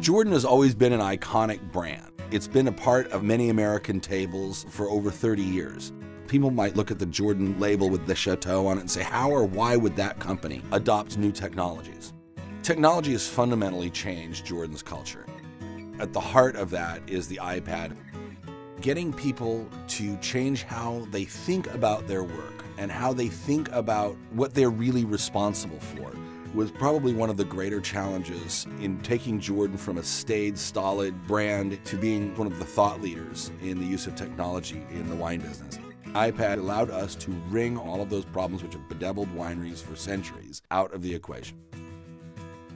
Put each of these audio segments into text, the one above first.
Jordan has always been an iconic brand. It's been a part of many American tables for over 30 years. People might look at the Jordan label with the Chateau on it and say, how or why would that company adopt new technologies? Technology has fundamentally changed Jordan's culture. At the heart of that is the iPad. Getting people to change how they think about their work and how they think about what they're really responsible for was probably one of the greater challenges in taking Jordan from a staid, stolid brand to being one of the thought leaders in the use of technology in the wine business. iPad allowed us to wring all of those problems which have bedeviled wineries for centuries out of the equation.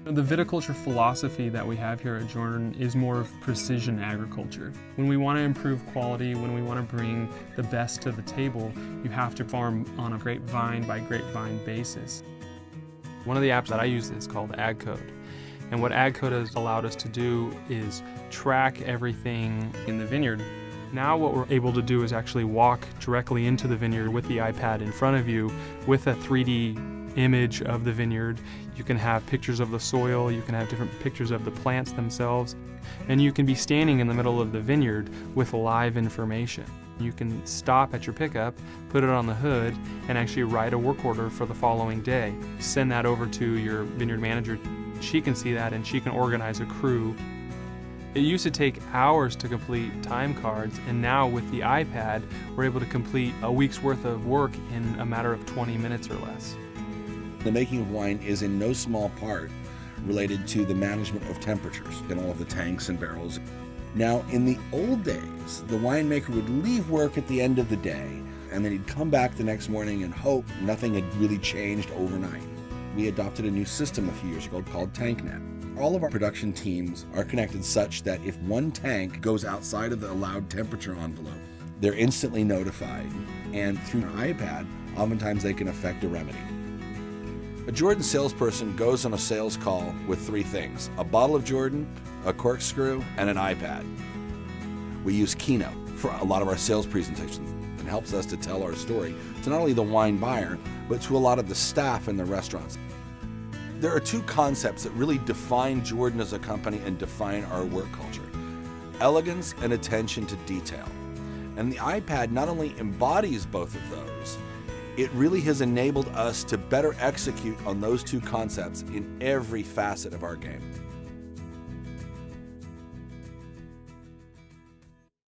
The viticulture philosophy that we have here at Jordan is more of precision agriculture. When we want to improve quality, when we want to bring the best to the table, you have to farm on a grapevine by grapevine basis. One of the apps that I use is called AgCode. And what AgCode has allowed us to do is track everything in the vineyard. Now what we're able to do is actually walk directly into the vineyard with the iPad in front of you with a 3D image of the vineyard. You can have pictures of the soil, you can have different pictures of the plants themselves, and you can be standing in the middle of the vineyard with live information. You can stop at your pickup, put it on the hood, and actually write a work order for the following day. Send that over to your vineyard manager. She can see that and she can organize a crew. It used to take hours to complete time cards, and now with the iPad, we're able to complete a week's worth of work in a matter of 20 minutes or less. The making of wine is in no small part related to the management of temperatures in all of the tanks and barrels. Now, in the old days, the winemaker would leave work at the end of the day, and then he'd come back the next morning and hope nothing had really changed overnight. We adopted a new system a few years ago called TankNet. All of our production teams are connected such that if one tank goes outside of the allowed temperature envelope, they're instantly notified, and through an iPad, oftentimes they can effect a remedy. A Jordan salesperson goes on a sales call with three things: a bottle of Jordan, a corkscrew, and an iPad. We use Keynote for a lot of our sales presentations. It helps us to tell our story to not only the wine buyer, but to a lot of the staff in the restaurants. There are two concepts that really define Jordan as a company and define our work culture: elegance and attention to detail. And the iPad not only embodies both of those, it really has enabled us to better execute on those two concepts in every facet of our game.